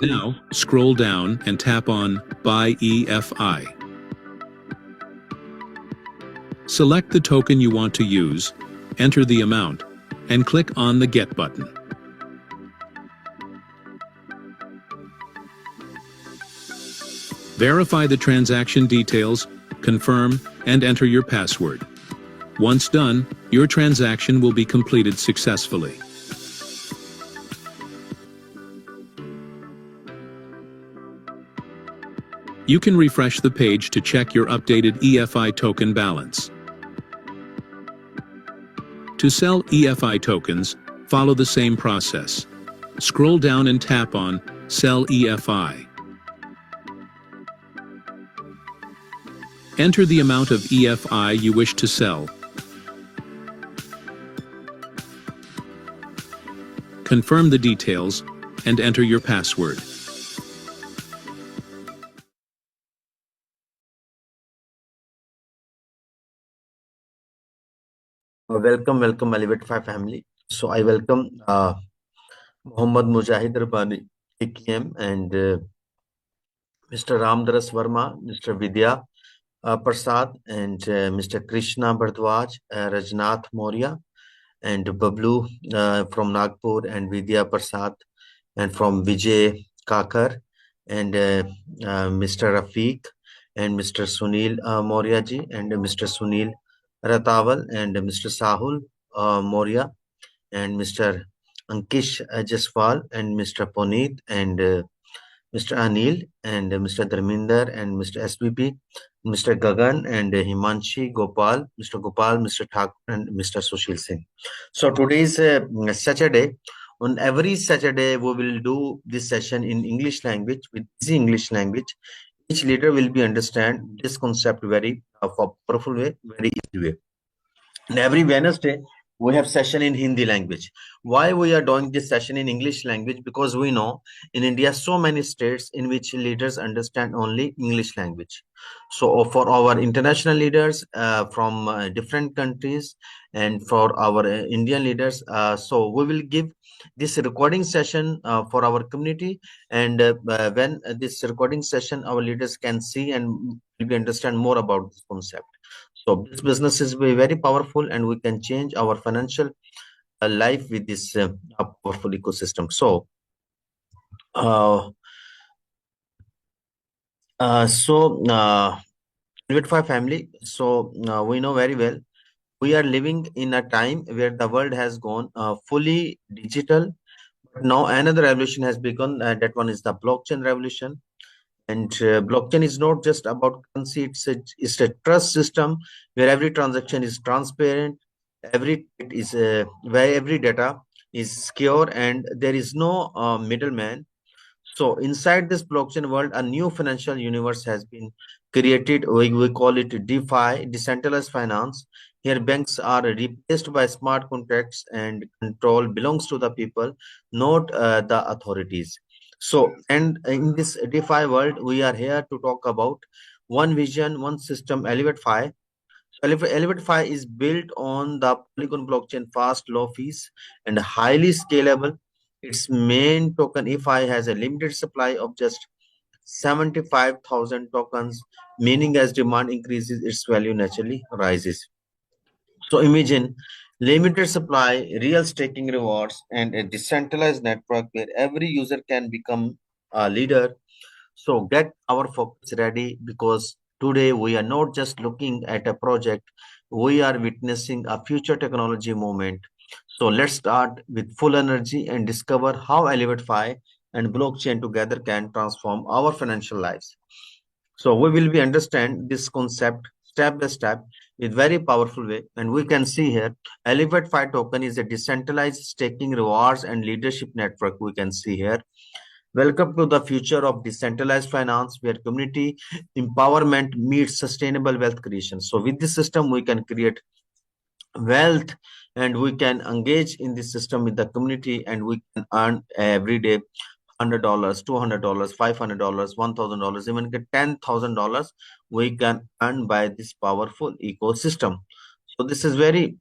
Now, scroll down and tap on Buy EFI. Select the token you want to use, enter the amount, and click on the Get button. Verify the transaction details, confirm, and enter your password. Once done, your transaction will be completed successfully. You can refresh the page to check your updated EFI token balance. To sell EFI tokens, follow the same process. Scroll down and tap on Sell EFI. Enter the amount of EFI you wish to sell. Confirm the details and enter your password. Welcome, Elevate5 family. So I welcome Muhammad Mujahid Rabbani, AKM, and Mr. Ramdaras Verma, Mr. Vidya Prasad, and Mr. Krishna Bhardwaj, Rajnath Moria, and Bablu from Nagpur, and Vidya Prasad, and from Vijay Kakar, and Mr. Rafiq, and Mr. Sunil Moria ji, and Mr. Sunil Ratawal, and Mr. Sahul Moria, and Mr. Ankish Jaswal, and Mr. Puneet, and Mr. Anil, and Mr. Dharminder, and Mr. SBP, Mr. Gagan, and Himanshi Gopal, Mr. Gopal, Mr. Thakur, and Mr. Sushil Singh. So today is Saturday. On every Saturday, we will do this session in English language, with easy English language. Each leader will be understand this concept very powerful way, very easy way. And every Wednesday, we have session in Hindi language. Why we are doing this session in English language? Because we know in India so many states in which leaders understand only English language. So for our international leaders from different countries, and for our Indian leaders, so we will give this recording session for our community, and when this recording session our leaders can see and will understand more about this concept. So this business is very powerful, and we can change our financial life with this powerful ecosystem. So, Elevate5 family. So we know very well we are living in a time where the world has gone fully digital. But now another revolution has begun. That one is the blockchain revolution. And blockchain is not just about currency, it's a trust system where every transaction is transparent, where every data is secure, and there is no middleman. So inside this blockchain world, a new financial universe has been created. We call it DeFi, decentralized finance. Here banks are replaced by smart contracts, and control belongs to the people, not the authorities. So, and in this DeFi world, we are here to talk about one vision, one system, Elevate5. Elevate5 is built on the Polygon blockchain, fast, low fees, and highly scalable. Its main token, EFI, has a limited supply of just 75,000 tokens, meaning as demand increases, its value naturally rises. So imagine limited supply, real staking rewards, and a decentralized network where every user can become a leader. So get our focus ready, because today we are not just looking at a project, we are witnessing a future technology movement. So let's start with full energy and discover how Elevate5 and blockchain together can transform our financial lives. So we will be understand this concept step by step with very powerful way. And we can see here, Elevate5 token is a decentralized staking rewards and leadership network. We can see here. Welcome to the future of decentralized finance, where community empowerment meets sustainable wealth creation. So with this system, we can create wealth, and we can engage in this system with the community, and we can earn every day $100, $200, $500, $1,000, even get $10,000 we can earn by this powerful ecosystem. So this is very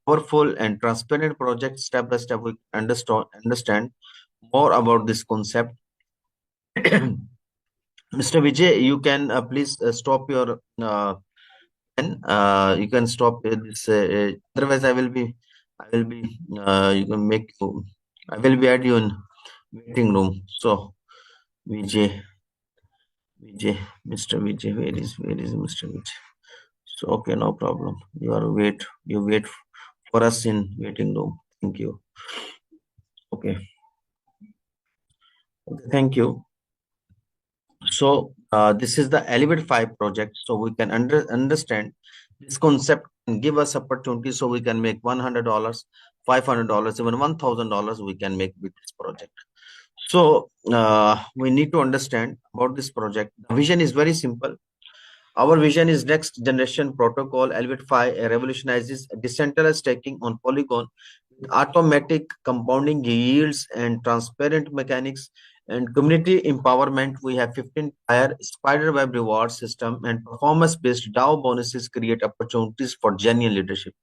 powerful and transparent project. Step by step we understand more about this concept. Mr. Vijay, you can please stop your pen. You can stop this. Otherwise, you can make. I will be at you in waiting room. So, Vijay, Mr. Vijay, where is Mr. Vijay? So, okay, no problem. You wait for us in waiting room. Thank you. Okay, thank you. So this is the Elevate 5 project. So we can understand this concept and give us opportunity so we can make $100, $500, even $1,000 we can make with this project. So we need to understand about this project. The vision is very simple. Our vision is next generation protocol. Elevate 5 revolutionizes decentralized staking on Polygon with automatic compounding yields and transparent mechanics and community empowerment. We have 15 tier spiderweb reward system and performance-based DAO bonuses create opportunities for genuine leadership.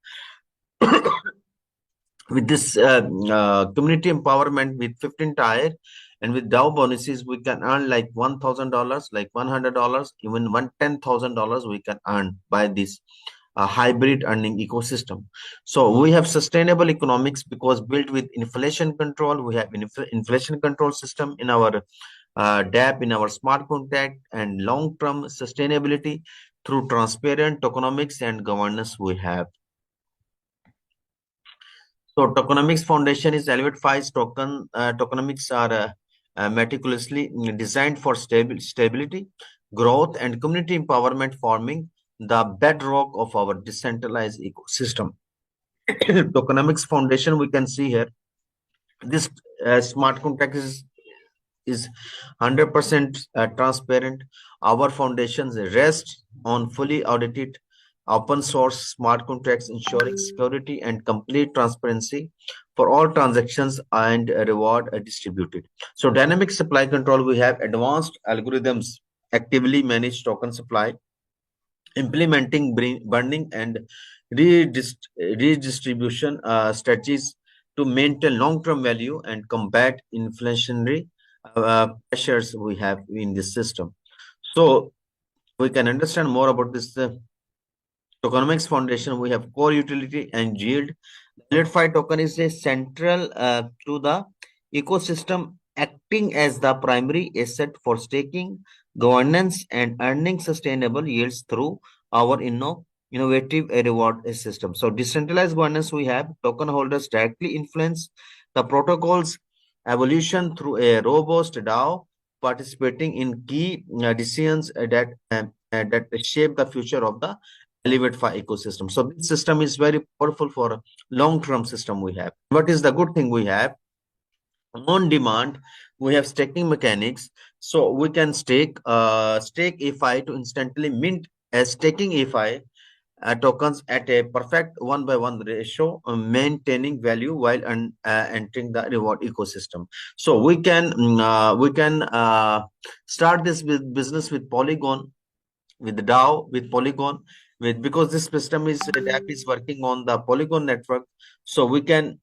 With this community empowerment with 15 tier and with DAO bonuses, we can earn like $1,000, like $100, even $10,000 we can earn by this hybrid earning ecosystem. So we have sustainable economics because built with inflation control. We have inflation control system in our DApp, in our smart contract, and long-term sustainability through transparent tokenomics and governance we have. So tokenomics foundation is Elevate 5's tokenomics are meticulously designed for stability, growth, and community empowerment, forming the bedrock of our decentralized ecosystem. Tokenomics foundation, we can see here, this smart contract is 100% transparent. Our foundations rest on fully audited open source smart contracts, ensuring security and complete transparency for all transactions and reward distributed. So dynamic supply control, we have advanced algorithms actively manage token supply, implementing burning and redistribution strategies to maintain long-term value and combat inflationary pressures we have in this system. So we can understand more about this tokenomics foundation. We have core utility and yield. Elevate 5 token is a central to the ecosystem, acting as the primary asset for staking, governance, and earning sustainable yields through our innovative reward system. So decentralized governance, we have token holders directly influence the protocol's evolution through a robust DAO, participating in key decisions that shape the future of the Elevate 5 ecosystem. So this system is very powerful for a long-term system we have. What is the good thing we have? On demand, we have staking mechanics. So we can stake A5 to instantly mint as staking A5 tokens at a perfect 1:1 ratio, maintaining value while entering the reward ecosystem. So we can start this business with Polygon, with the DAO, with Polygon, because this system is DApp is working on the Polygon network. So we can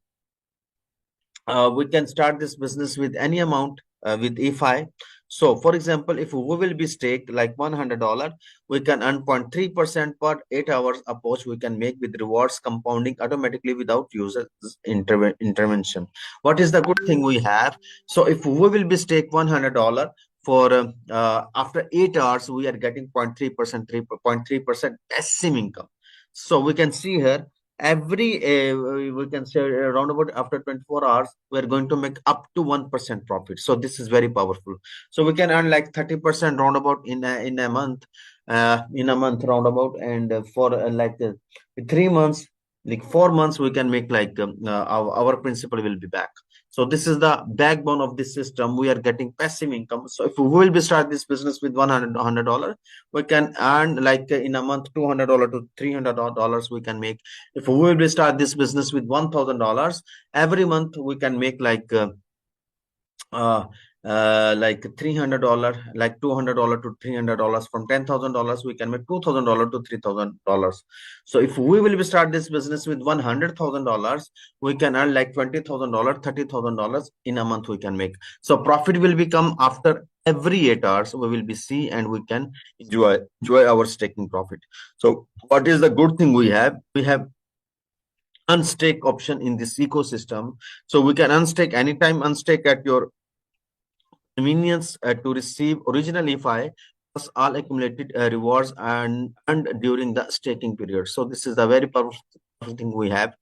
start this business with any amount with A5. So for example, if we will be staked like $100, we can earn 0.3% per 8 hours approach we can make with rewards compounding automatically without user intervention. What is the good thing we have? So if we will be staked $100 for after 8 hours, we are getting 0.3%, 3.3% passive income. So we can see here every we can say around about after 24 hours we're going to make up to 1% profit. So this is very powerful. So we can earn like 30% roundabout in a month roundabout, and for 3 months, like 4 months, we can make like our principal will be back. So this is the backbone of this system. We are getting passive income. So if we will be start this business with $100, we can earn like in a month $200 to $300 we can make. If we will be start this business with $1,000, every month we can make like $300, like $200 to $300. From $10,000 we can make $2,000 to $3,000. So if we will be start this business with $100,000, we can earn like $20,000, $30,000 in a month we can make. So profit will become after every 8 hours we will be see and we can enjoy our staking profit. So what is the good thing we have? We have unstake option in this ecosystem, so we can unstake anytime, unstake at your convenience to receive original EFI plus all accumulated rewards and during the staking period. So this is a very powerful thing we have.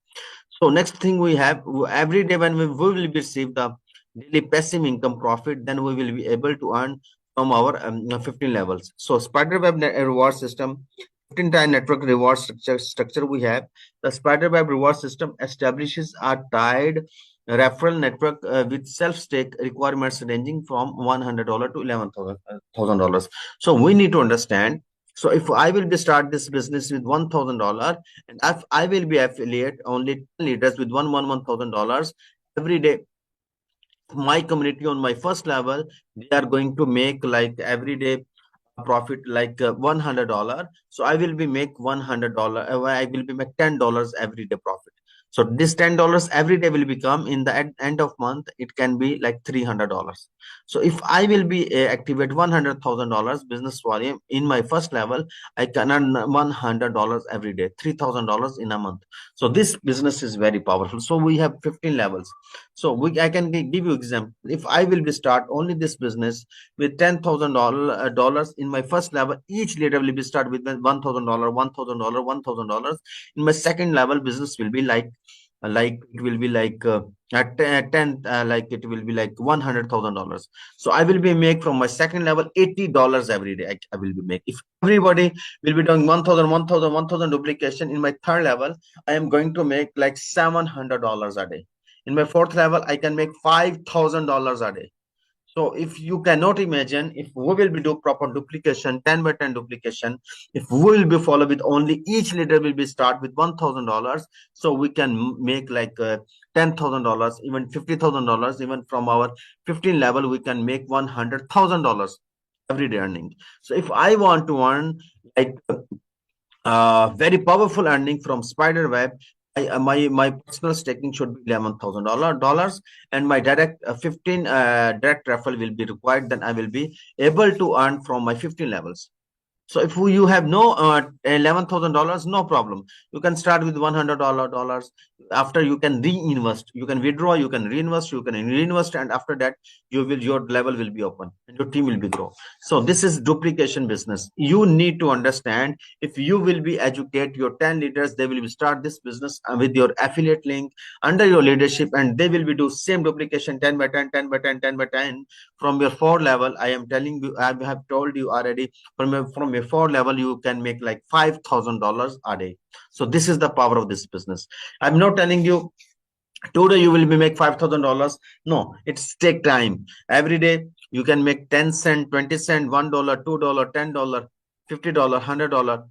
So next thing we have, every day when we will receive the daily passive income profit, then we will be able to earn from our 15 levels. So Spiderweb reward system, 15-tier network reward structure we have. The Spiderweb reward system establishes a tied referral network with self-stake requirements ranging from $100 to $11,000. So we need to understand. So if I will be start this business with $1,000, and if I will be affiliate only 10 leaders with $1,000 every day, my community on my first level, they are going to make like every day profit like $100. So I will be make $100. I will be make $10 every day profit. So this $10 every day will become in the end of month, it can be like $300. So if I will be activate $100,000 business volume in my first level, I can earn $100 every day, $3,000 in a month. So this business is very powerful. So we have 15 levels. So I can give you example. If I will be start only this business with $10,000 in my first level, each leader will be start with $1,000, $1,000, $1,000. In my second level, business will be like it will be like at 10 like it will be like $100,000. So I will be make from my second level $80 every day. I will be make. If everybody will be doing 1,000, 1,000, 1,000 duplication in my third level, I am going to make like $700 a day. In my fourth level, I can make $5,000 a day. So if you cannot imagine, if we will be do proper duplication, 10 by 10 duplication, if we will be follow with only each leader will be start with $1,000, so we can make like $10,000, even $50,000, even from our 15 level, we can make $100,000 every day earning. So if I want to earn like very powerful earning from Spiderweb, my personal staking should be $11,000, and my direct 15 direct referral will be required. Then I will be able to earn from my 15 levels. So if you have no $11,000, no problem. You can start with $100. After you can reinvest, you can withdraw, you can reinvest, and after that your level will be open and your team will be grow. So this is duplication business. You need to understand, if you will be educate your 10 leaders, they will be start this business with your affiliate link under your leadership, and they will be do same duplication 10 by 10, 10 by 10, 10 by 10 from your 4 level. I am telling you, I have told you already, from a 4 level you can make like $5,000 a day. So this is the power of this business. I'm not telling you today you will be make $5,000. No, it's take time. Every day you can make 10 cent, 20 cent, $1, $2, $10, $50, $100,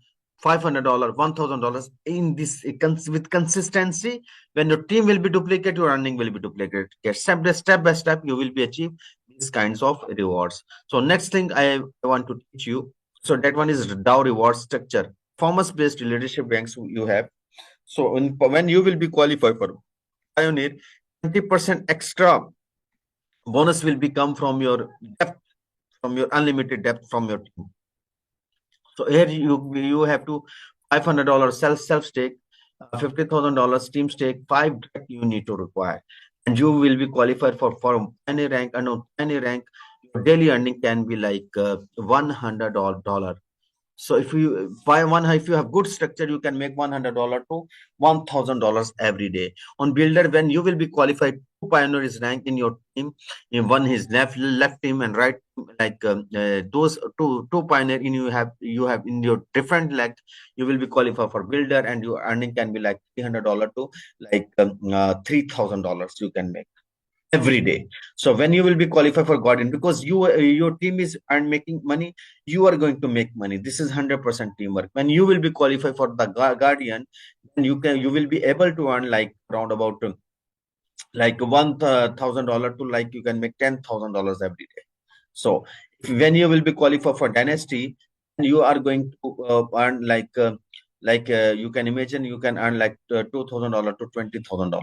$500, $1,000 in this with consistency. When your team will be duplicated, your earning will be duplicated. Step by step you will be achieve these kinds of rewards. So next thing I want to teach you, so that one is DAO reward structure, performance based leadership ranks you have. So when you will be qualified for Pioneer, 20% extra bonus will become from your depth, from your unlimited depth from your team. So here you have to $500 self stake, $50,000 team stake, 5 you need to require, and you will be qualified for any rank. Any rank, your daily earning can be like $100. So if you if you have good structure, you can make $100 to $1,000 every day. On Builder, when you will be qualified, 2 Pioneer is ranked in your team. In one is left team and right, like those two Pioneer in you have in your different leg, you will be qualified for Builder, and your earning can be like $300 to like $3,000 you can make every day. So when you will be qualified for Guardian, because your team is making money, you are going to make money. This is 100% teamwork. When you will be qualified for the Guardian, then you will be able to earn like around about like $1,000 to like you can make $10,000 every day. So when you will be qualified for Dynasty, you are going to earn like you can imagine, you can earn like $2,000 to $20,000.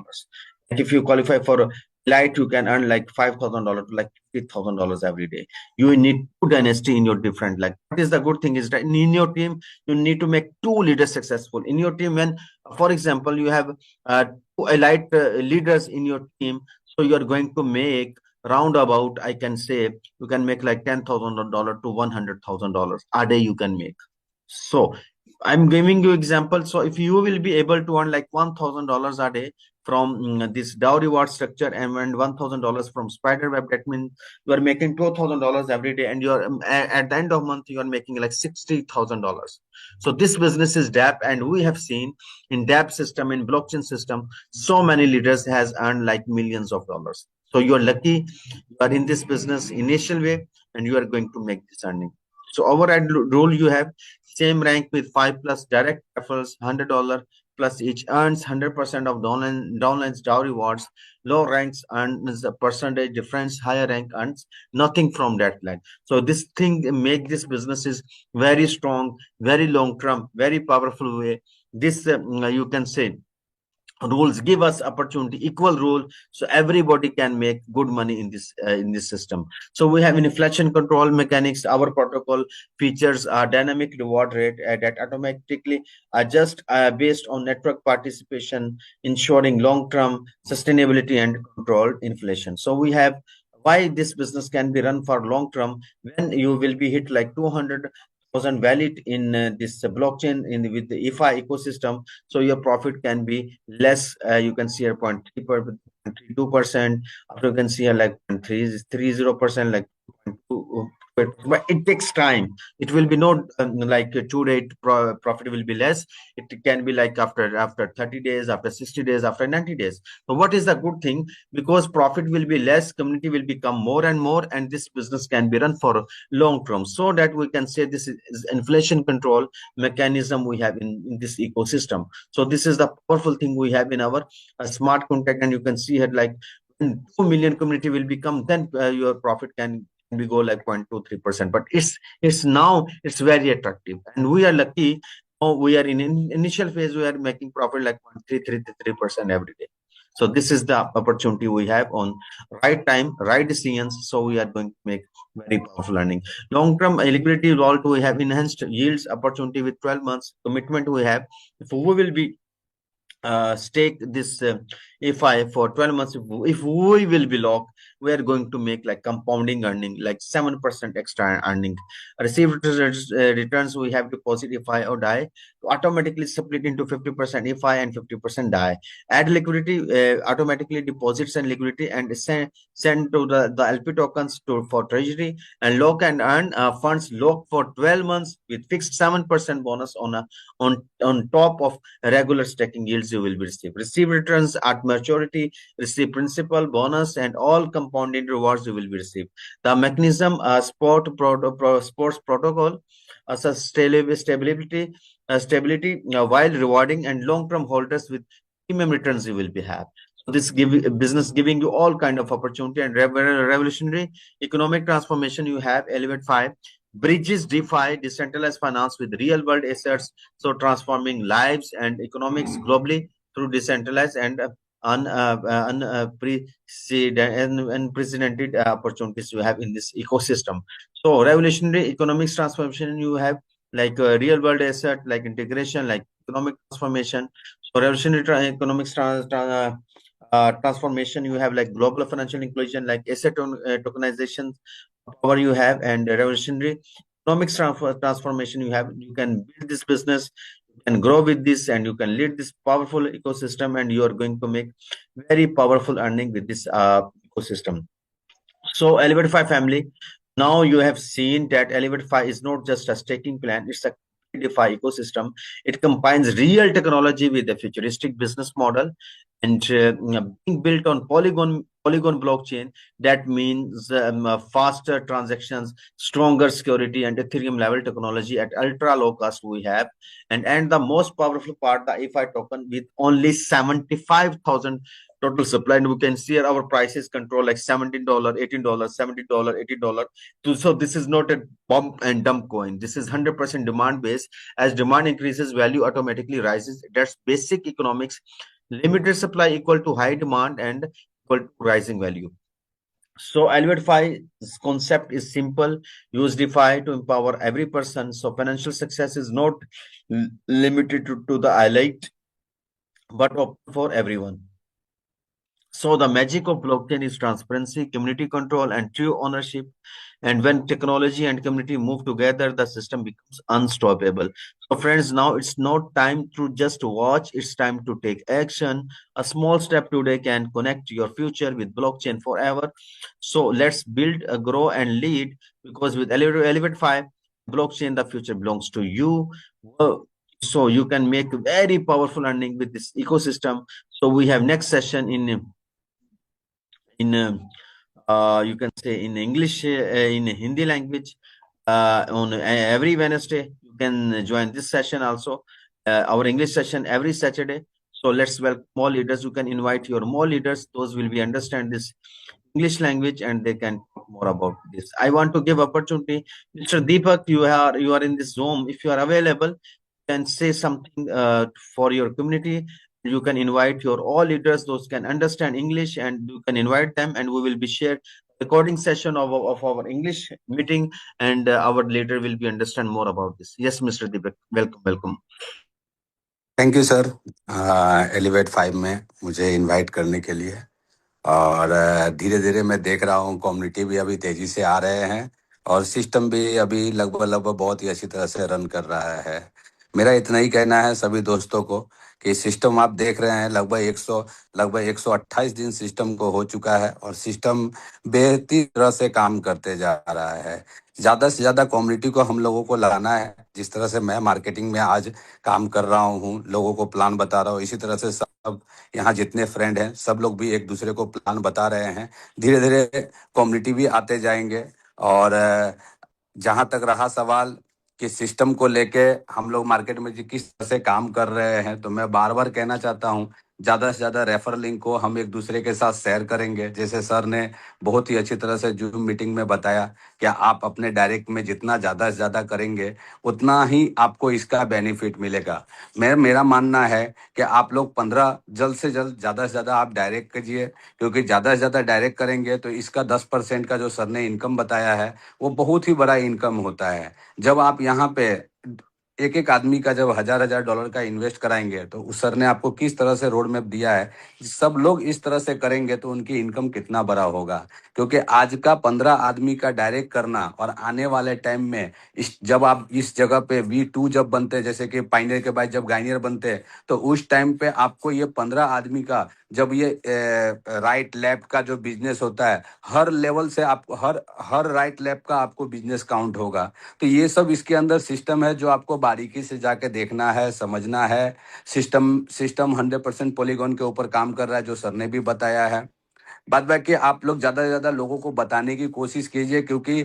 Like if you qualify for Light, you can earn like $5,000 to like $50,000 every day. You need two dynasty in your different, like, what is the good thing is that in your team you need to make two leaders successful in your team. When, for example, you have two elite leaders in your team, so you are going to make roundabout, I can say, you can make like $10,000 to $100,000 a day you can make. So I'm giving you example. So if you will be able to earn like $1,000 a day from this Dow reward structure and earn $1,000 from Spiderweb, that means you are making $2,000 every day, and you're at the end of month you are making like $60,000. So this business is DApp, and we have seen in DApp system, in blockchain system, so many leaders has earned like millions of dollars. So you are lucky you are in this business initial way, and you are going to make this earning. So override rule, you have same rank with 5 plus direct referrals, $100 plus each earns 100% of downline's Dow rewards. Low ranks earns a percentage difference, higher rank earns nothing from that line. So this thing make this business is very strong, very long term, very powerful way. This you can say rules give us opportunity, equal rule, so everybody can make good money in this system. So we have inflation control mechanics. Our protocol features a dynamic reward rate that automatically adjust based on network participation, ensuring long-term sustainability and controlled inflation. So we have why this business can be run for long term. When you will be hit like 200,000 valid in this blockchain in with the EFI ecosystem, so your profit can be less. You can see here 0.32%. After you can see here like 0.330%, like 0.2. But it takes time. It will be not like a 2 day profit will be less. It can be like after 30 days, after 60 days, after 90 days. So what is the good thing? Because profit will be less, community will become more and more, and this business can be run for long term. So that we can say this is inflation control mechanism we have in this ecosystem. So this is the powerful thing we have in our smart contract, and you can see here like when 2 million community will become, then your profit can we go like 0.23%. But it's now it's very attractive, and we are lucky. Oh, we are in initial phase, we are making profit like 0.33% every day. So this is the opportunity we have on right time, right decisions. So we are going to make very powerful learning. Long-term liquidity vault, we have enhanced yields opportunity with 12 months commitment we have. If we will be stake this EFI for 12 months, if we will be locked, we are going to make like compounding earning like 7% extra earning. Received returns, we have deposit EFI or DAI automatically split into 50% EFI and 50% DAI. Add liquidity, automatically deposits and liquidity, and send to the LP tokens for treasury. And lock and earn funds locked for 12 months with fixed 7% bonus on top of regular staking yields you will be received. Receive returns at maturity, receive principal, bonus, and all compounding rewards you will be received. The mechanism, sports protocol, stability, while rewarding and long-term holders with premium returns you will be have. So this business giving you all kind of opportunity and revolutionary economic transformation. You have Elevate 5 bridges DeFi, decentralized finance, with real world assets, so transforming lives and economics globally through decentralized and unprecedented opportunities you have in this ecosystem. So revolutionary economics transformation, you have like a real world asset, like integration, like economic transformation. So revolutionary economics transformation, you have like global financial inclusion, like asset tokenization power you have, and revolutionary economics transformation you have. You can build this business, you can grow with this, and you can lead this powerful ecosystem, and you are going to make very powerful earning with this ecosystem. So Elevate 5 family, now you have seen that Elevate 5 is not just a staking plan, it's a DeFi ecosystem. It combines real technology with a futuristic business model, and being built on Polygon blockchain. That means faster transactions, stronger security, and Ethereum level technology at ultra low cost we have. And the most powerful part, the EFI token, with only 75,000 total supply, and we can see here our prices control like $17, $18, $70, $80. So this is not a pump and dump coin. This is 100% demand based. As demand increases, value automatically rises. That's basic economics. Limited supply equal to high demand, and equal to rising value. So Elevate 5's concept is simple. Use DeFi to empower every person. So financial success is not limited to the elite, but open for everyone. So the magic of blockchain is transparency, community control, and true ownership. And when technology and community move together, the system becomes unstoppable. So friends, now it's not time to just watch, it's time to take action. A small step today can connect your future with blockchain forever. So let's build, grow, and lead, because with Elevate 5, blockchain, the future belongs to you. So you can make very powerful earning with this ecosystem. So we have next session in you can say in English, in Hindi language, on every Wednesday. You can join this session also, our English session every Saturday. So let's welcome more leaders. You can invite your more leaders. Those will be understand this English language and they can talk more about this. I want to give opportunity, Mr. Deepak. You are in this Zoom. If you are available, you can say something for your community. You can invite your all leaders, those can understand English, and you can invite them, and we will be shared recording session of our English meeting, and our leader will be understand more about this. Yes, Mr. Deepak, welcome. Thank you sir, elevate 5 में मुझे invite करने के लिए। और धीरे धीरे मैं देख रहा हूँ कम्युनिटी भी अभी तेजी से आ रहे हैं और सिस्टम भी अभी लगभग बहुत ही अच्छी तरह से रन कर रहा है। मेरा इतना ही कहना है सभी दोस्तों को कि सिस्टम आप देख रहे हैं लगभग 128 दिन सिस्टम को हो चुका है और सिस्टम बेहतरीन तरह से काम करते जा रहा है। ज़्यादा से ज़्यादा कम्युनिटी को हम लोगों को लाना है। जिस तरह से मैं मार्केटिंग में आज काम कर रहा हूँ, लोगों को प्लान बता रहा हूँ, इसी तरह से सब यहाँ जितने फ्रेंड हैं सब लोग भी एक दूसरे को प्लान बता रहे हैं। धीरे धीरे कम्युनिटी भी आते जाएंगे। और जहाँ तक रहा सवाल कि सिस्टम को लेके हम लोग मार्केट में किस तरह से काम कर रहे हैं, तो मैं बार बार कहना चाहता हूँ ज़्यादा से ज़्यादा रेफर लिंक को हम एक दूसरे के साथ शेयर करेंगे। जैसे सर ने बहुत ही अच्छी तरह से जूम मीटिंग में बताया कि आप अपने डायरेक्ट में जितना ज़्यादा से ज़्यादा करेंगे उतना ही आपको इसका बेनिफिट मिलेगा। मेरा मानना है कि आप लोग 15 जल्द से जल्द ज़्यादा से ज़्यादा आप डायरेक्ट कीजिए, क्योंकि ज़्यादा से ज़्यादा डायरेक्ट करेंगे तो इसका 10% का जो सर ने इनकम बताया है वो बहुत ही बड़ा इनकम होता है। जब आप यहाँ पे एक एक आदमी का जब हजार डॉलर का इन्वेस्ट कराएंगे तो उस सर ने आपको किस तरह से रोड मैप दिया है, सब लोग इस तरह से करेंगे तो उनकी इनकम कितना बड़ा होगा। क्योंकि आज का 15 आदमी का डायरेक्ट करना और आने वाले टाइम में जब आप इस जगह पे V2 जब बनते, जैसे कि पाइनियर के बाद जब गाइनियर बनते, तो उस टाइम पे आपको ये 15 आदमी का जब ये राइट लेफ्ट का जो बिजनेस होता है, हर लेवल से आप हर राइट लेफ्ट का आपको बिजनेस काउंट होगा। तो ये सब इसके अंदर सिस्टम है जो आपको बारीकी से जाके देखना है, समझना है। सिस्टम 100% पॉलीगॉन के ऊपर काम कर रहा है, जो सर ने भी बताया है। बाद बाकी आप लोग ज़्यादा से ज़्यादा लोगों को बताने की कोशिश कीजिए, क्योंकि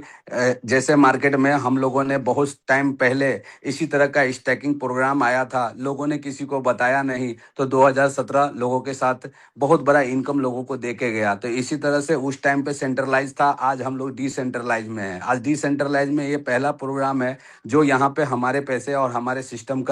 जैसे मार्केट में हम लोगों ने बहुत टाइम पहले इसी तरह का स्टैकिंग प्रोग्राम आया था, लोगों ने किसी को बताया नहीं, तो 2017 लोगों के साथ बहुत बड़ा इनकम लोगों को दे के गया। तो इसी तरह से उस टाइम पे सेंट्रलाइज था, आज हम लोग डिसेंट्रलाइज में हैं। आज डिसेंट्रलाइज में ये पहला प्रोग्राम है जो यहाँ पे हमारे पैसे और हमारे सिस्टम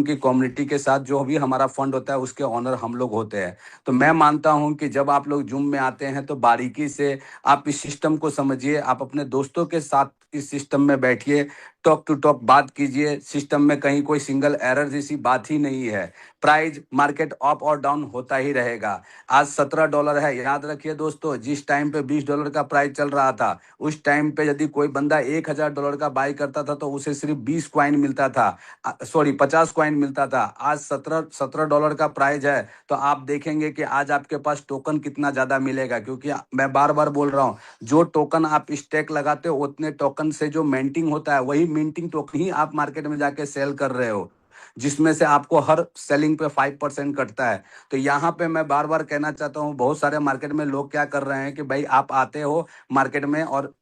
की कम्युनिटी के साथ जो भी हमारा फंड होता है उसके ऑनर हम लोग होते हैं। तो मैं मानता हूं कि जब आप लोग जूम में आते हैं तो बारीकी से आप इस सिस्टम को समझिए, आप अपने दोस्तों के साथ इस सिस्टम में बैठिए, टॉप टू टॉप बात कीजिए। सिस्टम में कहीं कोई सिंगल एरर जैसी बात ही नहीं है। प्राइस मार्केट अप और डाउन होता ही रहेगा। आज $17 है, याद रखिए दोस्तों, जिस टाइम पे $20 का प्राइस चल रहा था उस टाइम पे यदि कोई बंदा $1000 का बाई करता था तो उसे सिर्फ 20 कॉइन मिलता था, सॉरी 50 कॉइन मिलता था। आज $17 का प्राइस है, तो आप देखेंगे कि आज आपके पास टोकन कितना ज्यादा मिलेगा। क्योंकि मैं बार बार बोल रहा हूँ, जो टोकन आप स्टेक लगाते हो उतने टोकन से जो मिंटिंग होता है वही मिंटिंग टोकन ही आप मार्केट में जाके सेल कर रहे हो, जिसमें से आपको हर सेलिंग पे 5% कटता है। तो यहाँ पे मैं बार बार कहना चाहता हूँ, बहुत सारे मार्केट में लोग क्या कर रहे हैं कि भाई आप आते हो मार्केट में और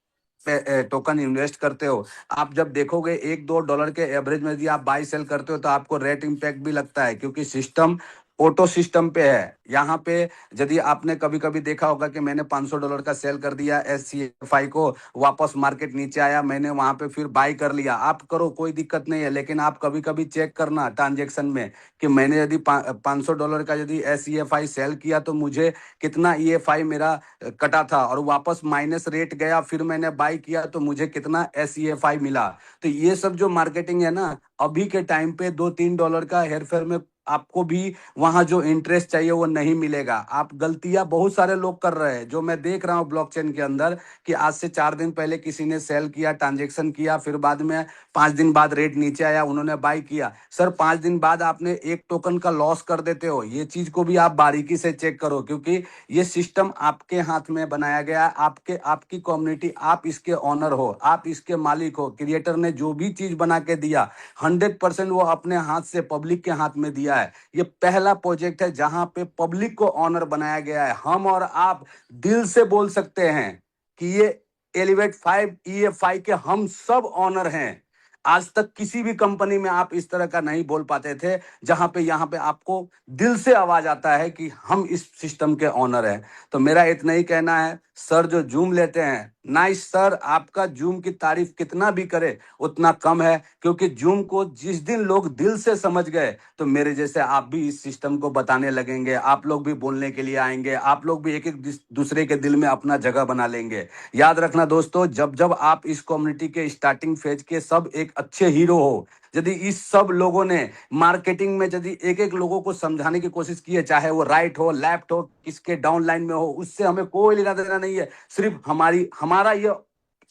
टोकन इन्वेस्ट करते हो, आप जब देखोगे $1-2 के एवरेज में यदि आप बाई सेल करते हो तो आपको रेट इम्पैक्ट भी लगता है, क्योंकि सिस्टम ऑटो सिस्टम पे है। यहाँ पे यदि आपने कभी कभी देखा होगा कि मैंने $500 का सेल कर दिया SCFI को, वापस मार्केट नीचे आया, मैंने वहां पे फिर बाई कर लिया। आप करो, कोई दिक्कत नहीं है, लेकिन आप कभी कभी चेक करना ट्रांजेक्शन में कि मैंने यदि $500 का यदि SCFI सेल किया तो मुझे कितना EFI मेरा कटा था, और वापस माइनस रेट गया, फिर मैंने बाई किया तो मुझे कितना SCFI मिला। तो ये सब जो मार्केटिंग है ना, अभी के टाइम पे $2-3 का हेरफेर में आपको भी वहां जो इंटरेस्ट चाहिए वो नहीं मिलेगा। आप गलतियां बहुत सारे लोग कर रहे हैं, जो मैं देख रहा हूं ब्लॉकचेन के अंदर, कि आज से 4 दिन पहले किसी ने सेल किया, ट्रांजेक्शन किया, फिर बाद में 5 दिन बाद रेट नीचे आया, उन्होंने बाई किया। सर 5 दिन बाद आपने एक टोकन का लॉस कर देते हो। ये चीज को भी आप बारीकी से चेक करो, क्योंकि ये सिस्टम आपके हाथ में बनाया गया है, आपके आपकी कम्युनिटी, आप इसके ऑनर हो, आप इसके मालिक हो। क्रिएटर ने जो भी चीज बना के दिया 100% वो अपने हाथ से पब्लिक के हाथ में दिया है। ये पहला प्रोजेक्ट है जहां पे पब्लिक को ऑनर बनाया गया है। हम और आप दिल से बोल सकते हैं कि ये एलिवेट 5 EFI के हम सब ऑनर हैं। आज तक किसी भी कंपनी में आप इस तरह का नहीं बोल पाते थे, जहां पे यहाँ पे आपको दिल से आवाज आता है कि हम इस सिस्टम के ऑनर हैं। तो मेरा इतना ही कहना है, सर जो जूम लेते हैं, नाइस सर, आपका जूम की तारीफ कितना भी करे उतना कम है, क्योंकि जूम को जिस दिन लोग दिल से समझ गए तो मेरे जैसे आप भी इस सिस्टम को बताने लगेंगे, आप लोग भी बोलने के लिए आएंगे, आप लोग भी एक एक दूसरे के दिल में अपना जगह बना लेंगे। याद रखना दोस्तों, जब जब आप इस कम्युनिटी के स्टार्टिंग फेज के सब एक अच्छे हीरो हो, यदि इस सब लोगों ने मार्केटिंग में यदि एक एक लोगों को समझाने की कोशिश की है, चाहे वो राइट हो, लेफ्ट हो, किसके डाउन लाइन में हो, उससे हमें कोई लेना देना नहीं है। सिर्फ हमारा ये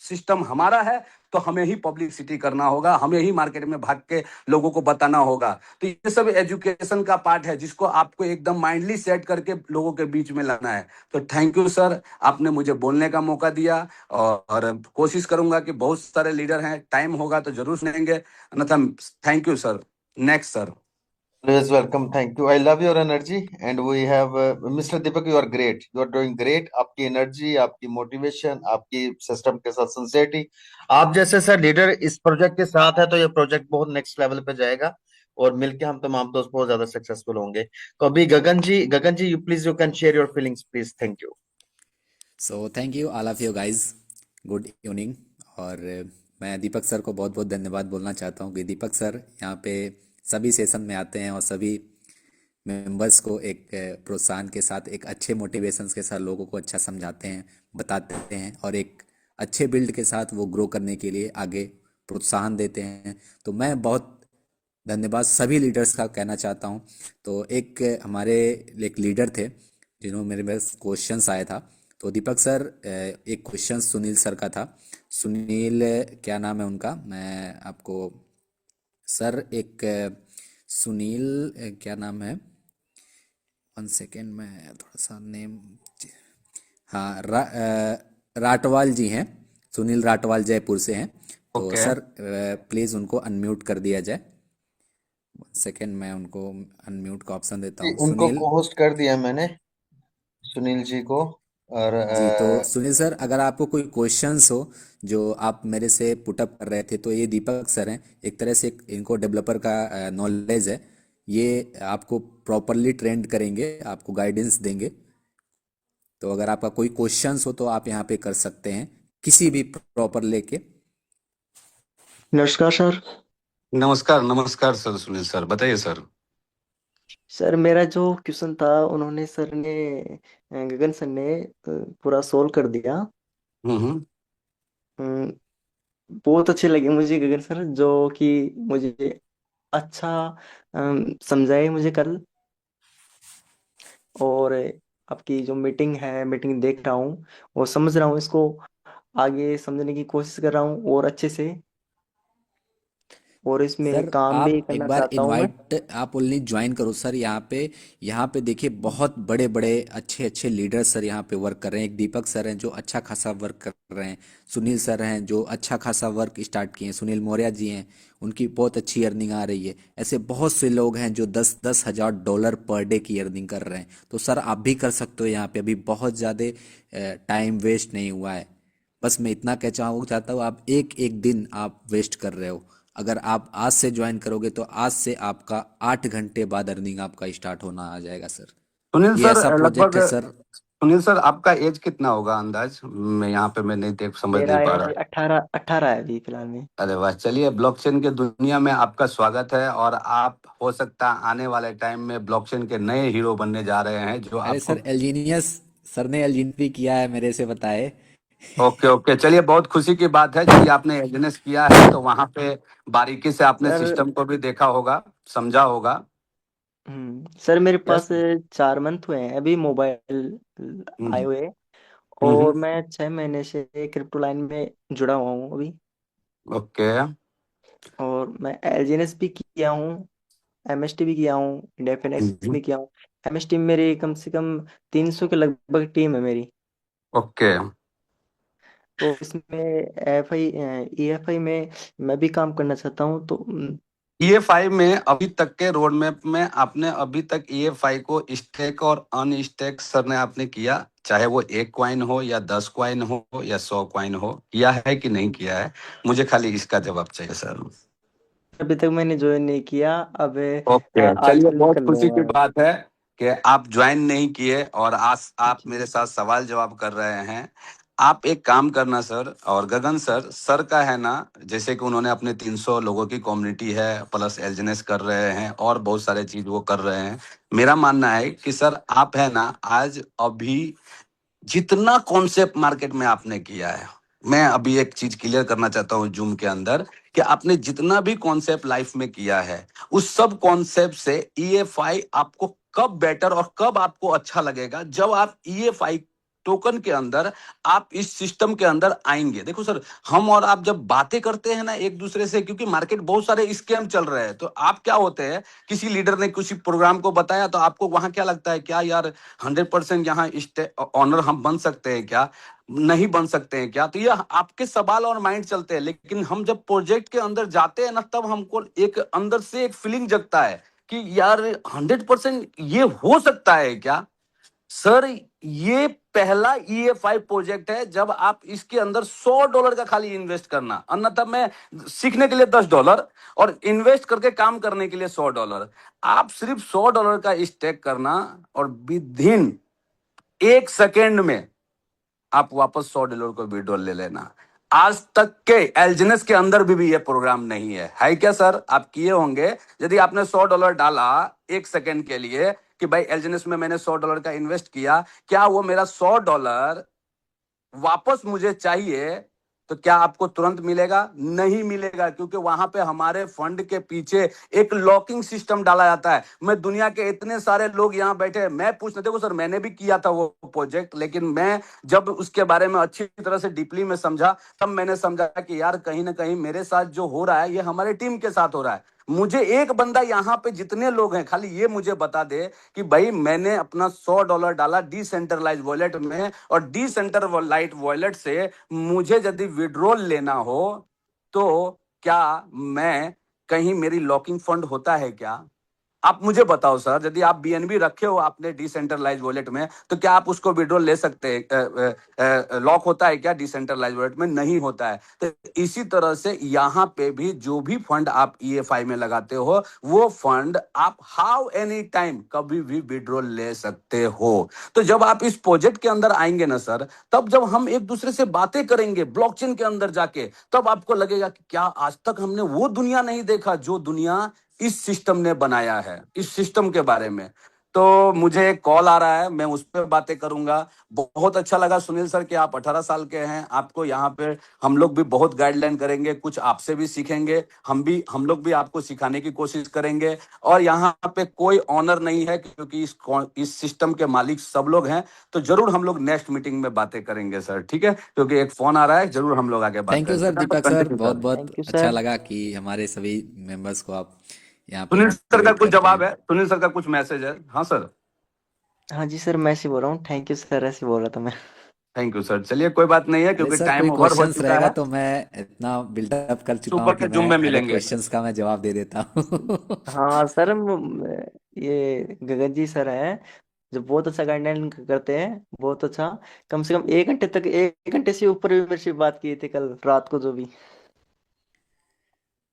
सिस्टम हमारा है, तो हमें ही पब्लिसिटी करना होगा, हमें ही मार्केट में भाग के लोगों को बताना होगा। तो ये सब एजुकेशन का पार्ट है, जिसको आपको एकदम माइंडली सेट करके लोगों के बीच में लाना है। तो थैंक यू सर, आपने मुझे बोलने का मौका दिया, और कोशिश करूंगा कि बहुत सारे लीडर हैं, टाइम होगा तो जरूर सुनेंगे, अन्यथा thank you sir. Next sir. Always welcome. Thank you. I love your energy. And we have Mr. Deepak. You are great. You are doing great. आपकी एनर्जी, आपकी मोटिवेशन, आपकी सिस्टम के साथ सिंसियरिटी, आप जैसे सर लीडर इस project के साथ है तो ये प्रोजेक्ट बहुत नेक्स्ट लेवल पे जाएगा, और मिलके हम तमाम दोस्त बहुत ज्यादा सक्सेसफुल होंगे। तो अभी Gagan ji, you can share your feelings please. Thank you. So thank you all of you guys, good evening. और मैं दीपक सर को बहुत बहुत धन्यवाद बोलना चाहता हूँ कि दीपक सर यहाँ पे सभी सेशन में आते हैं और सभी मेंबर्स को एक प्रोत्साहन के साथ, एक अच्छे मोटिवेशंस के साथ लोगों को अच्छा समझाते हैं, बताते हैं, और एक अच्छे बिल्ड के साथ वो ग्रो करने के लिए आगे प्रोत्साहन देते हैं। तो मैं बहुत धन्यवाद सभी लीडर्स का कहना चाहता हूँ। तो एक हमारे एक लीडर थे जिन्होंने मेरे पास क्वेश्चंस आया था, तो दीपक सर एक क्वेश्चन सुनील सर का था। सुनील क्या नाम है उनका, मैं आपको सर एक सुनील क्या नाम है, 1 सेकेंड, मैं थोड़ा सा नेम, हाँ राटवाल जी हैं, सुनील राटवाल जयपुर से हैं। तो ओके। सर प्लीज़ उनको अनम्यूट कर दिया जाए। 1 सेकेंड, मैं उनको अनम्यूट का ऑप्शन देता हूँ। उनको सुनील को होस्ट कर दिया मैंने, सुनील जी को। और जी, तो सुनील सर अगर आपको कोई क्वेश्चंस हो जो आप मेरे से पुटअप कर रहे थे, तो ये दीपक सर हैं, एक तरह से इनको डेवलपर का नॉलेज है, ये आपको प्रॉपरली ट्रेंड करेंगे, आपको गाइडेंस देंगे। तो अगर आपका कोई क्वेश्चंस हो तो आप यहाँ पे कर सकते हैं, किसी भी प्रॉपर लेके। नमस्कार सर। नमस्कार नमस्कार सर, सुनील सर बताइए सर। सर मेरा जो क्वेश्चन था, उन्होंने सर ने गगन सर ने पूरा सोल्व कर दिया। हम्म। अम, बहुत अच्छे लगे मुझे गगन सर, जो कि मुझे अच्छा समझाए मुझे कल। और आपकी जो मीटिंग है, मीटिंग देख रहा हूँ और समझ रहा हूँ, इसको आगे समझने की कोशिश कर रहा हूँ और अच्छे से, और इसमें सर काम भी आप करना एक बार चाहता हूँ मैं। इनवाइट आप ओनली ज्वाइन करो सर। यहाँ पे देखिए बहुत बड़े बड़े अच्छे अच्छे लीडर्स सर यहाँ पे वर्क कर रहे हैं। एक दीपक सर हैं जो अच्छा खासा वर्क कर रहे हैं, सुनील सर हैं जो अच्छा खासा वर्क स्टार्ट किए हैं, सुनील मौर्य जी हैं, उनकी बहुत अच्छी अर्निंग आ रही है। ऐसे बहुत से लोग हैं जो 10-10 हज़ार डॉलर पर डे की अर्निंग कर रहे हैं। तो सर आप भी कर सकते हो यहाँ पे, अभी बहुत ज़्यादा टाइम वेस्ट नहीं हुआ है। बस मैं इतना कह चाहता हूँ, आप एक एक दिन आप वेस्ट कर रहे हो। अगर आप आज से ज्वाइन करोगे तो आज से आपका 8 घंटे बाद अर्निंग आपका स्टार्ट होना आ जाएगा सर। सुनील ये सर, ऐसा प्रोजेक्ट लगभग है सर। सुनील सर, आपका एज कितना होगा अंदाज? मैं यहाँ पे मैं नहीं देख समझ मेरा नहीं पा एज रहा। 18 है अभी फिलहाल में। अरे वाह, चलिए, ब्लॉकचेन के दुनिया में आपका स्वागत है, और आप हो सकता है आने वाले टाइम में ब्लॉकचेन के नए हीरो बनने जा रहे हैं, जो अरे आपको। सर एलजीनियस सर ने एलजीनी किया है मेरे से बताए। ओके ओके, चलिए, बहुत खुशी की बात है। यदि आपने एजनेस किया है तो वहां पे बारीकी से आपने सर सिस्टम को भी देखा होगा, समझा होगा। सर मेरे यस। पास 4 मंथ हुए हैं अभी मोबाइल आए हम्म हुए। हम्म। और मैं 6 महीने से क्रिप्टो लाइन में जुड़ा हुआ हूँ अभी। ओके। और मैं एलजीएनएस भी किया हूँ, एमएसटी भी किया हूँ, इंडिया फिनेक्स हम्म। भी किया हूँ। एमएसटी में मेरी कम से कम 300 के लगभग टीम है मेरी। ओके। तो इसमें एफ आई ईएफआई में मैं भी काम करना चाहता हूँ। तो EFI में अभी तक के रोड मैप में आपने अभी तक EFI को स्टेक और अनस्टेक सर ने आपने किया, चाहे वो 1 कॉइन हो या 10 कॉइन हो या 100 कॉइन हो, किया है कि नहीं किया है? मुझे खाली इसका जवाब चाहिए सर। अभी तक मैंने ज्वाइन नहीं किया। अब ओके, आज चलिए, कल में बहुत कर खुशी की लूंगा। बात है कि आप ज्वाइन नहीं किए और आज आप जी। मेरे साथ सवाल जवाब कर रहे हैं। आप एक काम करना सर, और गगन सर, सर का है ना, जैसे कि उन्होंने अपने 300 लोगों की कम्युनिटी है, प्लस एलजीनेस कर रहे हैं और बहुत सारे चीज वो कर रहे हैं। मेरा मानना है कि सर आप है ना, आज अभी जितना कॉन्सेप्ट मार्केट में आपने किया है, मैं अभी एक चीज क्लियर करना चाहता हूँ जूम के अंदर, कि आपने जितना भी कॉन्सेप्ट लाइफ में किया है, उस सब कॉन्सेप्ट से EFI आपको कब बेटर और कब आपको अच्छा लगेगा, जब आप EFI टोकन के अंदर, आप इस सिस्टम के अंदर आएंगे। देखो सर, हम और आप जब बातें करते हैं ना एक दूसरे से, क्योंकि मार्केट बहुत सारे स्कैम चल रहे हैं, तो आप क्या होते हैं, किसी लीडर ने किसी प्रोग्राम को बताया तो आपको वहां क्या लगता है, क्या यार 100% यहाँ ऑनर हम बन सकते हैं क्या, नहीं बन सकते हैं क्या? तो ये आपके सवाल और माइंड चलते हैं। लेकिन हम जब प्रोजेक्ट के अंदर जाते हैं ना, तब हमको एक अंदर से एक फीलिंग जगता है कि यार 100% ये हो सकता है क्या? सर, ये पहला EFI प्रोजेक्ट है जब आप इसके अंदर $100 का खाली इन्वेस्ट करना, अन्यथा मैं सीखने के लिए $10 और इन्वेस्ट करके काम करने के लिए $100, आप सिर्फ $100 का स्टेक करना, और विद इन 1 सेकेंड में आप वापस $100 को विड्रॉल ले लेना। आज तक के एलजीनेस के अंदर भी ये प्रोग्राम नहीं है क्या सर? आप किए होंगे, यदि आपने $100 डाला 1 सेकेंड के लिए कि भाई एलजीनेस में मैंने $100 का इन्वेस्ट किया, क्या वो मेरा $100 वापस मुझे चाहिए, तो क्या आपको तुरंत मिलेगा? नहीं मिलेगा, क्योंकि वहां पे हमारे फंड के पीछे एक लॉकिंग सिस्टम डाला जाता है। मैं दुनिया के इतने सारे लोग यहाँ बैठे हैं, मैं पूछते, देखो सर, मैंने भी किया था वो प्रोजेक्ट, लेकिन मैं जब उसके बारे में अच्छी तरह से डीपली में समझा, तब मैंने समझा कि यार कहीं ना कहीं मेरे साथ जो हो रहा है, ये हमारे टीम के साथ हो रहा है। मुझे एक बंदा, यहाँ पे जितने लोग हैं, खाली ये मुझे बता दे कि भाई मैंने अपना $100 डाला डिसेंट्रलाइज वॉलेट में, और डिसेंट्रलाइज वॉलेट से मुझे यदि विड्रॉल लेना हो, तो क्या मैं, कहीं मेरी लॉकिंग फंड होता है क्या? आप मुझे बताओ सर, यदि आप BNB रखे हो आपने डिसेंट्रलाइज वॉलेट में, तो क्या आप उसको विड्रॉल ले सकते हैं? लॉक होता है क्या डिसेंट्रलाइज वॉलेट में? नहीं होता है। तो इसी तरह से यहाँ पे भी जो भी फंड आप EFI में लगाते हो, वो फंड आप हाउ एनी टाइम कभी भी विड्रॉल ले सकते हो। तो जब आप इस प्रोजेक्ट के अंदर आएंगे ना सर, तब जब हम एक दूसरे से बातें करेंगे ब्लॉकचेन के अंदर जाके, तब आपको लगेगा कि क्या आज तक हमने वो दुनिया नहीं देखा जो दुनिया इस सिस्टम ने बनाया है, इस सिस्टम के बारे में। तो मुझे एक कॉल आ रहा है, मैं उस पर बातें करूंगा। बहुत अच्छा लगा सुनील सर कि आप 18 साल के हैं, आपको यहाँ पे हम लोग भी बहुत गाइडलाइन करेंगे, कुछ आपसे भी सीखेंगे, हम लोग भी आपको सिखाने की कोशिश करेंगे। और यहाँ पे कोई ऑनर नहीं है, क्योंकि इस सिस्टम के मालिक सब लोग हैं। तो जरूर हम लोग नेक्स्ट मीटिंग में बातें करेंगे सर, ठीक है? क्योंकि एक फोन आ रहा है, जरूर हम लोग आगे बात थैंक यू करेंगे सर सर। दीपक सर, कंटिन्यू बहुत सर। बहुत थैंक यू अच्छा सर। लगा कि हमारे सभी मेंबर्स को आप यहाँ पे सुनील सर का मोटिवेट कुछ करते जवाब हैं। है, सुनील सर का कुछ मैसेज है? हाँ सर। हाँ जी सर, मैं ऐसे बोल रहा हूँ, थैंक यू सर, ऐसे बोल रहा था मैं। थैंक यू सर, चलिए, कोई बात नहीं है, अरे क्योंकि सर टाइम कोई ओवर हो क्वेश्चंस चुका रहेगा है। तो मैं इतना बिल्डअप कर चुका सुपर हूँ के कि मैं जुम में हर एक मिलेंगे। क्वेश्चंस का मैं जवाब दे देता हूँ। हाँ सर, ये गगन जी सर हैं जो बहुत अच्छा गाइडलाइन करते हैं, बहुत अच्छा। कम से कम 1 घंटे तक, 1 घंटे से ऊपर भी मेरे से बात की थी कल रात को जो भी।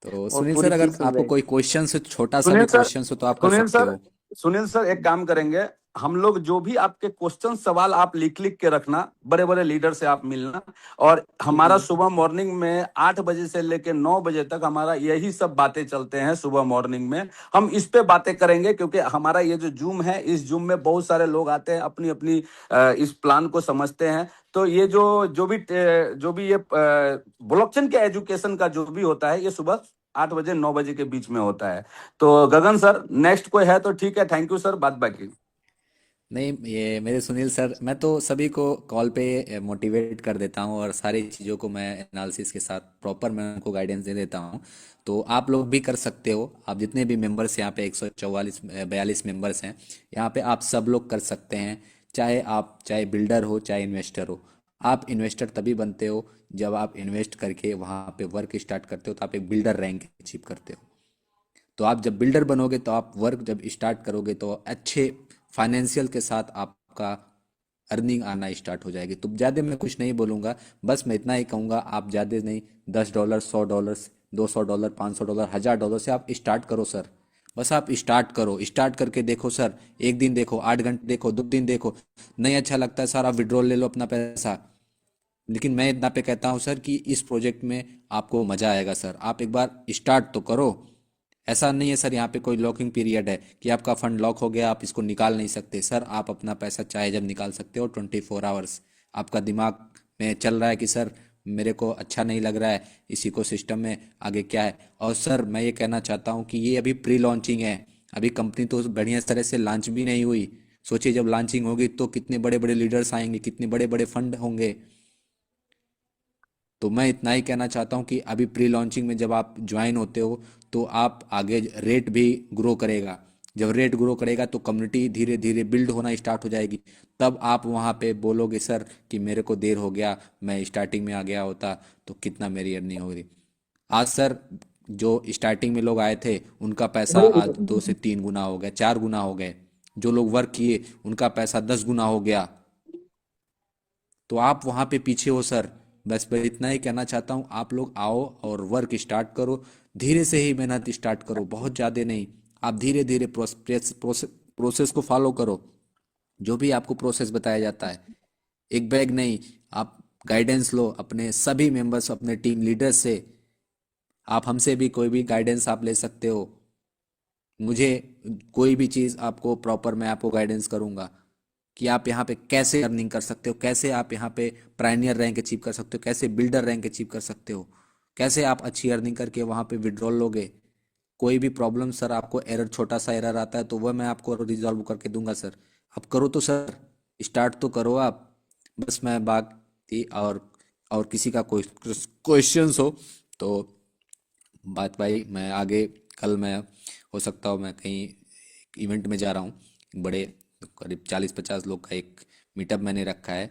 तो और सुनील पूरी सर, अगर चीज आपको समझाई। कोई क्वेश्चन हो, छोटा सा सुनील भी सर क्वेश्चन हो तो आप कर सुनील सकते सर हो। सुनील सर एक काम करेंगे। हम लोग जो भी आपके क्वेश्चन सवाल आप लिख लिख के रखना, बड़े बड़े लीडर से आप मिलना। और हमारा जी सुबह मॉर्निंग में 8 बजे से लेकर 9 बजे तक हमारा यही सब बातें चलते हैं। सुबह मॉर्निंग में हम इस पे बातें करेंगे, क्योंकि हमारा ये जो जूम है, इस जूम में बहुत सारे लोग आते हैं, अपनी अपनी इस प्लान को समझते हैं। तो ये जो भी ये ब्लॉकचेन के एजुकेशन का जो भी होता है, ये सुबह 8 बजे 9 बजे के बीच में होता है। तो गगन सर, नेक्स्ट कोई है तो ठीक है, थैंक यू सर, बात बाकी। नहीं, ये मेरे सुनील सर, मैं तो सभी को कॉल पे मोटिवेट कर देता हूँ और सारी चीज़ों को मैं एनालिसिस के साथ प्रॉपर मैं उनको गाइडेंस दे देता हूँ। तो आप लोग भी कर सकते हो। आप जितने भी मेंबर्स यहाँ पे 144 मेंबर्स हैं, यहाँ पे आप सब लोग कर सकते हैं। चाहे बिल्डर हो, चाहे इन्वेस्टर हो। आप इन्वेस्टर तभी बनते हो जब आप इन्वेस्ट करके वहाँ पे वर्क स्टार्ट करते हो, तो आप एक बिल्डर रैंक अचीव करते हो। तो आप जब बिल्डर बनोगे तो आप वर्क जब स्टार्ट करोगे तो अच्छे फाइनेंशियल के साथ आपका अर्निंग आना स्टार्ट हो जाएगी। तो ज़्यादा मैं कुछ नहीं बोलूँगा, बस मैं इतना ही कहूँगा, आप ज़्यादा नहीं, $10, $100, $200, $500, $1000 से आप स्टार्ट करो सर। बस आप स्टार्ट करो, स्टार्ट करके देखो सर। एक दिन देखो, 8 घंटे देखो, 2 दिन देखो। नहीं अच्छा लगता है सर, आप विड्रॉल ले लो अपना पैसा। लेकिन मैं इतना पे कहता हूँ सर कि इस प्रोजेक्ट में आपको मज़ा आएगा सर। आप एक बार स्टार्ट तो करो। ऐसा नहीं है सर यहाँ पे कोई लॉकिंग पीरियड है कि आपका फंड लॉक हो गया, आप इसको निकाल नहीं सकते। सर आप अपना पैसा चाहे जब निकाल सकते हो, 24 आवर्स। आपका दिमाग में चल रहा है कि सर मेरे को अच्छा नहीं लग रहा है इस इकोसिस्टम में, आगे क्या है। और सर मैं ये कहना चाहता हूँ कि ये अभी प्री लॉन्चिंग है। अभी कंपनी तो बढ़िया तरह से लॉन्च भी नहीं हुई। सोचिए जब लॉन्चिंग होगी तो कितने बड़े बड़े लीडर्स आएंगे, कितने बड़े बड़े फंड होंगे। तो मैं इतना ही कहना चाहता हूँ कि अभी प्री लॉन्चिंग में जब आप ज्वाइन होते हो तो आप आगे रेट भी ग्रो करेगा। जब रेट ग्रो करेगा तो कम्युनिटी धीरे धीरे बिल्ड होना स्टार्ट हो जाएगी। तब आप वहाँ पे बोलोगे सर कि मेरे को देर हो गया, मैं स्टार्टिंग में आ गया होता तो कितना मेरी अर्निंग हो रही। आज सर जो स्टार्टिंग में लोग आए थे उनका पैसा आज 2 से 3 गुना हो गया, 4 गुना हो गए। जो लोग वर्क किए उनका पैसा 10 गुना हो गया। तो आप वहाँ पे पीछे हो सर। बस मैं इतना ही कहना चाहता हूँ, आप लोग आओ और वर्क स्टार्ट करो। धीरे से ही मेहनत स्टार्ट करो, बहुत ज़्यादा नहीं। आप धीरे धीरे प्रोसेस को फॉलो करो, जो भी आपको प्रोसेस बताया जाता है। एक बैग नहीं, आप गाइडेंस लो अपने सभी मेंबर्स, अपने टीम लीडर से। आप हमसे भी कोई भी गाइडेंस आप ले सकते हो। मुझे कोई भी चीज़ आपको प्रॉपर मैं आपको गाइडेंस करूंगा कि आप यहाँ पे कैसे अर्निंग कर सकते हो, कैसे आप यहाँ पे प्राइनियर रैंक अचीव कर सकते हो, कैसे बिल्डर रैंक अचीव कर सकते हो, कैसे आप अच्छी अर्निंग करके वहाँ पे विड्रॉल लोगे। कोई भी प्रॉब्लम सर, आपको एरर, छोटा सा एरर आता है तो वह मैं आपको रिजॉल्व करके दूंगा सर। आप करो तो सर, स्टार्ट तो करो आप। बस मैं बाकी और किसी का कोई क्वेश्चंस हो तो बात भाई, मैं आगे कल मैं हो सकता हूँ मैं कहीं इवेंट में जा रहा हूँ बड़े, करीब 40-50 लोग का एक मीटअप मैंने रखा है।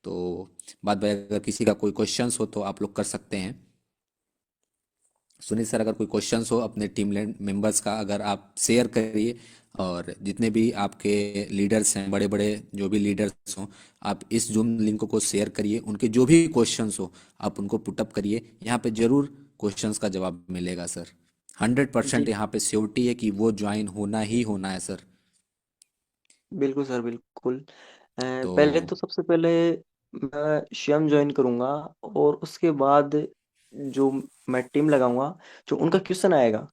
तो बात भाई, अगर किसी का कोई क्वेश्चंस हो तो आप लोग कर सकते हैं। सुनील सर, अगर कोई क्वेश्चंस हो अपने टीम मेंबर्स का, अगर आप शेयर करिए। और जितने भी आपके लीडर्स हैं, बड़े बड़े जो भी लीडर्स हों, आप इस जूम लिंक को शेयर करिए। उनके जो भी क्वेश्चंस हो आप उनको पुटअप करिए। यहाँ पे जरूर क्वेश्चंस का जवाब मिलेगा सर। 100% जी यहाँ पे श्योरिटी है कि वो ज्वाइन होना ही होना है सर। बिल्कुल सर, बिल्कुल। तो पहले तो सबसे पहले मैं स्वयं ज्वाइन करूंगा, और उसके बाद जो मैं टीम लगाऊंगा, जो उनका क्वेश्चन आएगा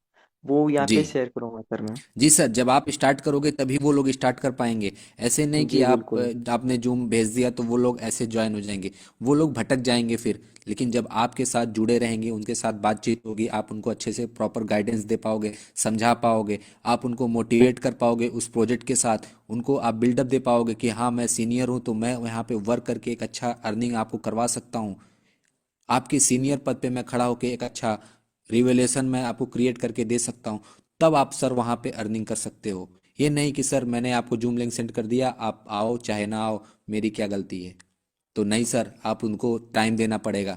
वो यहाँ जी, पे शेयर करूंगा सर मैं। जी सर, जब आप स्टार्ट करोगे तभी वो लोग स्टार्ट कर पाएंगे। ऐसे नहीं कि जी आप बिल्कुल। आपने जूम भेज दिया तो वो लोग ऐसे ज्वाइन हो जाएंगे। वो लोग भटक जाएंगे फिर। लेकिन जब आपके साथ जुड़े रहेंगे, उनके साथ बातचीत होगी, आप उनको अच्छे से प्रॉपर गाइडेंस दे पाओगे, समझा पाओगे, आप उनको मोटिवेट कर पाओगे उस प्रोजेक्ट के साथ। उनको आप बिल्डअप दे पाओगे कि हाँ मैं सीनियर हूँ तो मैं यहाँ पे वर्क करके एक अच्छा अर्निंग आपको करवा सकता हूँ। आपके सीनियर पद पे मैं खड़ा होकर एक अच्छा रिवेलेशन मैं आपको क्रिएट करके दे सकता हूँ। तब आप सर वहाँ पे अर्निंग कर सकते हो। ये नहीं कि सर मैंने आपको जूम लिंक सेंड कर दिया, आप आओ चाहे ना आओ, मेरी क्या गलती है। तो नहीं सर, आप उनको टाइम देना पड़ेगा,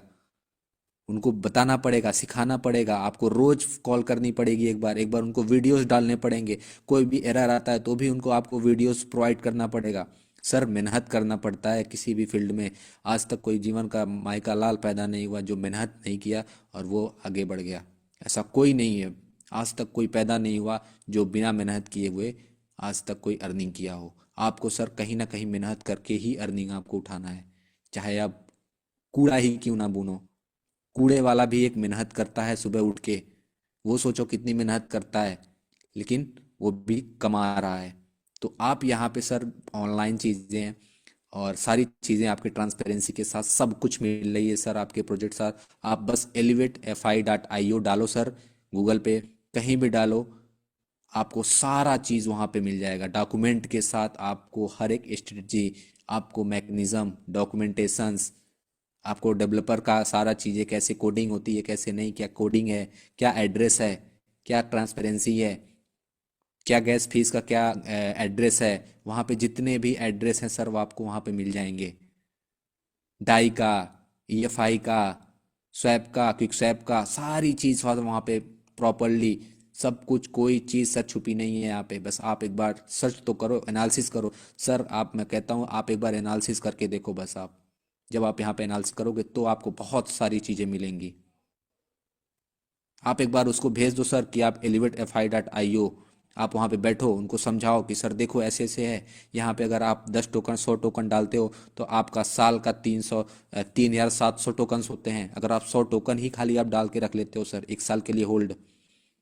उनको बताना पड़ेगा, सिखाना पड़ेगा। आपको रोज कॉल करनी पड़ेगी, एक बार उनको वीडियोस डालने पड़ेंगे। कोई भी एरर आता है तो भी उनको आपको वीडियोस प्रोवाइड करना पड़ेगा। सर मेहनत करना पड़ता है किसी भी फील्ड में। आज तक कोई जीवन का माई का लाल पैदा नहीं हुआ जो मेहनत नहीं किया और वो आगे बढ़ गया। ऐसा कोई नहीं है, आज तक कोई पैदा नहीं हुआ जो बिना मेहनत किए हुए आज तक कोई अर्निंग किया हो। आपको सर कहीं ना कहीं मेहनत करके ही अर्निंग आपको उठाना है, चाहे आप कूड़ा ही क्यों ना बुनो। कूड़े वाला भी एक मेहनत करता है सुबह उठ के, वो सोचो कितनी मेहनत करता है, लेकिन वो भी कमा रहा है। तो आप यहाँ पे सर ऑनलाइन चीज़ें हैं और सारी चीज़ें आपके ट्रांसपेरेंसी के साथ सब कुछ मिल रही है सर आपके प्रोजेक्ट साथ। आप बस elevate.fi.io डालो सर, गूगल पे कहीं भी डालो, आपको सारा चीज़ वहाँ पे मिल जाएगा डॉक्यूमेंट के साथ। आपको हर एक स्ट्रेटजी, आपको मैकेनिज्म, डॉक्यूमेंटेशंस, आपको डेवलपर का सारा चीज़ें कैसे कोडिंग होती है कैसे नहीं, क्या कोडिंग है, क्या एड्रेस है, क्या ट्रांसपेरेंसी है, क्या गैस फीस का क्या एड्रेस है, वहाँ पे जितने भी एड्रेस हैं सर वो आपको वहाँ पे मिल जाएंगे। डाई का, ईएफआई का, स्वैप का, क्विक स्वैप का, सारी चीज़ वहाँ पे प्रॉपरली सब कुछ, कोई चीज़ सर छुपी नहीं है यहाँ पे। बस आप एक बार सर्च तो करो, एनालिसिस करो सर। आप, मैं कहता हूँ आप एक बार एनालिसिस करके देखो बस। आप जब आप यहाँ पे एनालिसिस करोगे तो आपको बहुत सारी चीज़ें मिलेंगी। आप एक बार उसको भेज दो सर कि आप elevate.fi.io, आप वहाँ पे बैठो, उनको समझाओ कि सर देखो ऐसे ऐसे है, यहाँ पे अगर आप 10 टोकन 100 टोकन डालते हो तो आपका साल का 3,700 टोकन्स होते हैं। अगर आप 100 टोकन ही खाली आप डाल के रख लेते हो सर एक साल के लिए होल्ड,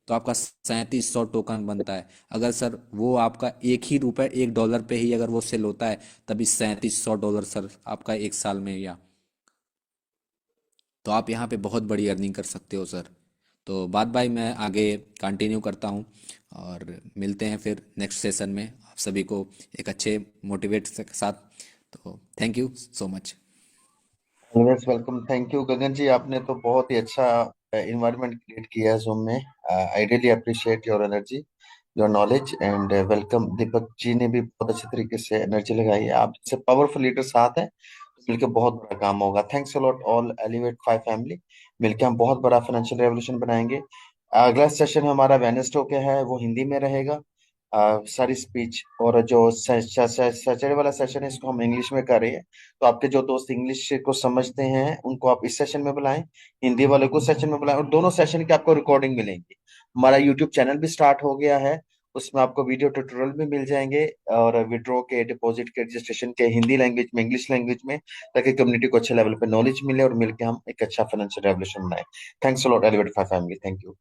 तो आपका 3700 टोकन बनता है। अगर सर वो आपका ₹1 $1 पे ही अगर वो सेल होता है, तभी $3700 सर आपका एक साल में, या तो आप यहाँ पे बहुत बड़ी अर्निंग कर सकते हो सर। तो बात भाई मैं आगे कंटिन्यू करता हूँ और मिलते हैं फिर नेक्स्ट सेशन में आप सभी को एक अच्छे मोटिवेट के साथ। तो thank you so much. Always welcome. Thank you Gagan ji, आपने तो बहुत ही अच्छा इन्वायरमेंट क्रिएट किया है जूम में। I really appreciate your energy, your knowledge and welcome. Deepak ji ने भी बहुत अच्छे तरीके से एनर्जी लगाई है। आप जैसे पावरफुल लीडर साथ हैं तो मिलकर बहुत बड़ा काम होगा। Thanks a lot all elevate 5 family. मिलकर हम बहुत बड़ा फाइनेंशियल रेवोल्यूशन बनाएंगे। अगला सेशन हमारा वेनेसडे के है, वो हिंदी में रहेगा। सारी स्पीच, और जो सैटरडे वाला सेशन है इसको हम इंग्लिश में कर रहे हैं। तो आपके जो दोस्त इंग्लिश को समझते हैं उनको आप इस सेशन में बुलाएं, हिंदी वाले को सेशन में बुलाएं, और दोनों सेशन की आपको रिकॉर्डिंग मिलेंगी। हमारा यूट्यूब चैनल भी स्टार्ट हो गया है, उसमें आपको वीडियो ट्यूटोरियल भी मिल जाएंगे, और विड्रॉ के, डिपॉजिट के, रजिस्ट्रेशन के, हिंदी लैंग्वेज में, इंग्लिश लैंग्वेज में, ताकि कम्युनिटी को अच्छे लेवल पे नॉलेज मिले और मिलकर हम एक अच्छा फाइनेंशियल रेवोल्यूशन बनाए। Thanks a lot elevate family. Thank you.